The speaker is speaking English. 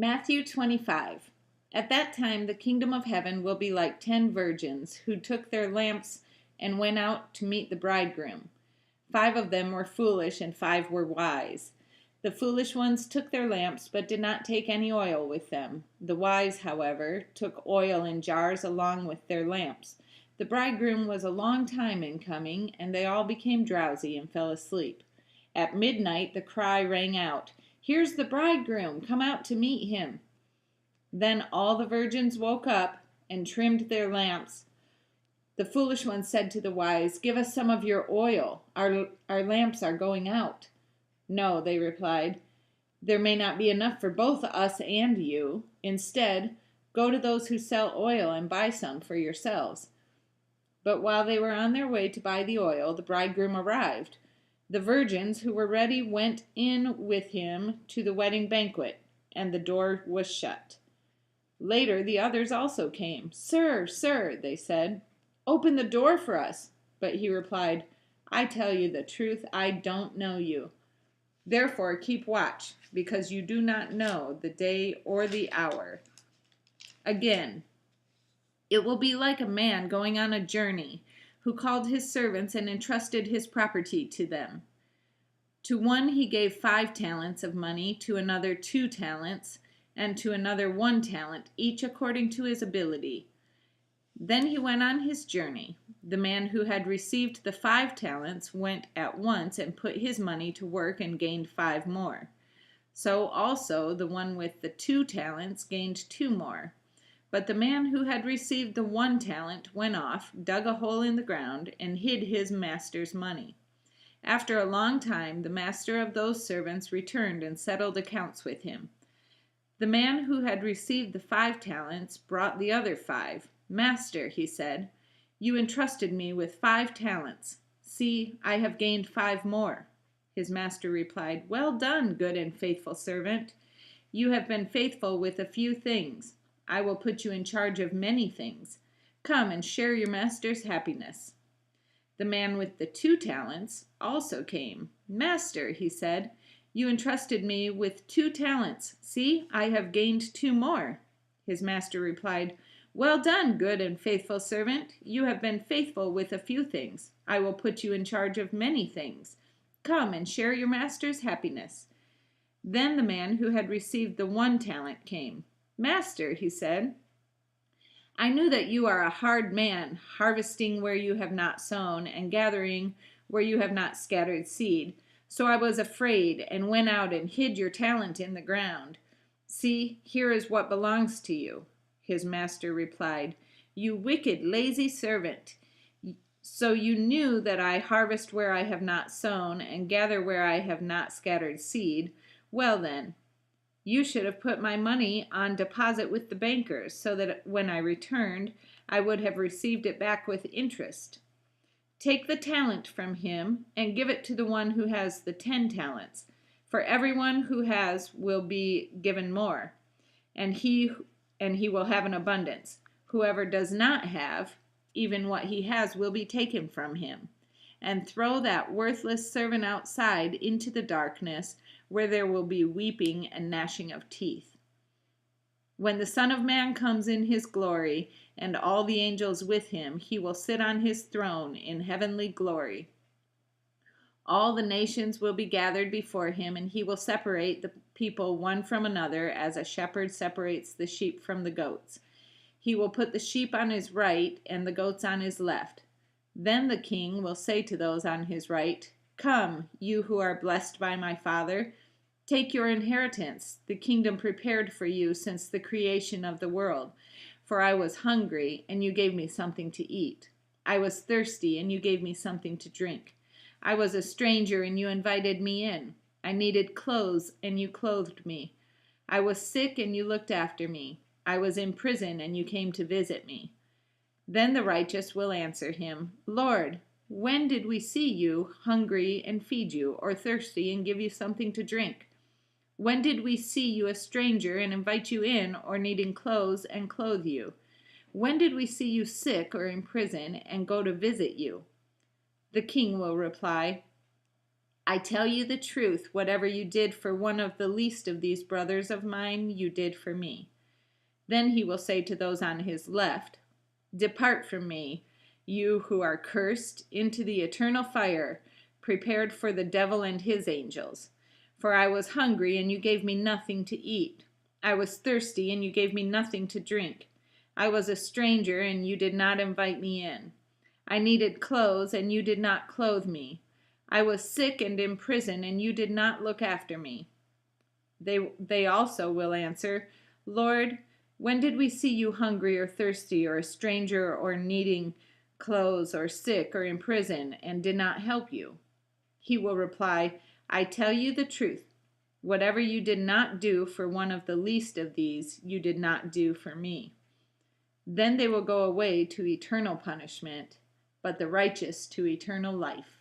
Matthew 25. At that time the kingdom of heaven will be like 10 virgins who took their lamps and went out to meet the bridegroom. 5 of them were foolish and 5 were wise. The foolish ones took their lamps but did not take any oil with them. The wise, however, took oil in jars along with their lamps. The bridegroom was a long time in coming, and they all became drowsy and fell asleep. At midnight the cry rang out, "Here's the bridegroom, come out to meet him." Then all the virgins woke up and trimmed their lamps. The foolish ones said to the wise, "Give us some of your oil. Our lamps are going out." "No," they replied, "there may not be enough for both us and you. Instead, go to those who sell oil and buy some for yourselves." But while they were on their way to buy the oil, the bridegroom arrived. The virgins who were ready went in with him to the wedding banquet, and the door was shut. Later the others also came. "Sir, sir," they said, "open the door for us." But he replied, "I tell you the truth, I don't know you. Therefore keep watch, because you do not know the day or the hour." Again, it will be like a man going on a journey, who called his servants and entrusted his property to them. To one he gave 5 talents of money, to another 2 talents, and to another 1 talent, each according to his ability. Then he went on his journey. The man who had received the 5 talents went at once and put his money to work and gained 5 more. So also the one with the 2 talents gained 2 more. But the man who had received the 1 talent went off, dug a hole in the ground, and hid his master's money. After a long time, the master of those servants returned and settled accounts with him. The man who had received the 5 talents brought the other 5. "Master," he said, "you entrusted me with 5 talents. See, I have gained 5 more." His master replied, "Well done, good and faithful servant. You have been faithful with a few things. I will put you in charge of many things. Come and share your master's happiness." The man with the 2 talents also came. "Master," he said, "you entrusted me with 2 talents. See, I have gained 2 more." His master replied, "Well done, good and faithful servant. You have been faithful with a few things. I will put you in charge of many things. Come and share your master's happiness." Then the man who had received the 1 talent came. "Master," he said, "I knew that you are a hard man, harvesting where you have not sown and gathering where you have not scattered seed. So I was afraid and went out and hid your talent in the ground. See, here is what belongs to you." His master replied, "You wicked, lazy servant. So you knew that I harvest where I have not sown and gather where I have not scattered seed. Well then, you should have put my money on deposit with the bankers, so that when I returned, I would have received it back with interest. Take the talent from him and give it to the one who has the 10 talents. For everyone who has will be given more, and he will have an abundance. Whoever does not have, even what he has will be taken from him. And throw that worthless servant outside into the darkness, where there will be weeping and gnashing of teeth. When the Son of Man comes in his glory, and all the angels with him, he will sit on his throne in heavenly glory. All the nations will be gathered before him, and he will separate the people one from another, as a shepherd separates the sheep from the goats. He will put the sheep on his right and the goats on his left. Then the king will say to those on his right, "Come, you who are blessed by my Father, take your inheritance, the kingdom prepared for you since the creation of the world. For I was hungry, and you gave me something to eat. I was thirsty, and you gave me something to drink. I was a stranger, and you invited me in. I needed clothes, and you clothed me. I was sick, and you looked after me. I was in prison, and you came to visit me." Then the righteous will answer him, "Lord, when did we see you hungry and feed you, or thirsty and give you something to drink? When did we see you a stranger and invite you in, or needing clothes and clothe you? When did we see you sick or in prison and go to visit you?" The king will reply, I tell you the truth, whatever you did for one of the least of these brothers of mine, you did for me." Then he will say to those on his left, "Depart from me, you who are cursed, into the eternal fire, prepared for the devil and his angels. For I was hungry, and you gave me nothing to eat. I was thirsty, and you gave me nothing to drink. I was a stranger, and you did not invite me in. I needed clothes, and you did not clothe me. I was sick and in prison, and you did not look after me." They also will answer, "Lord, when did we see you hungry or thirsty, or a stranger, or needing clothes, or sick, or in prison, and did not help you?" He will reply, "I tell you the truth. Whatever you did not do for one of the least of these, you did not do for me." Then they will go away to eternal punishment, but the righteous to eternal life.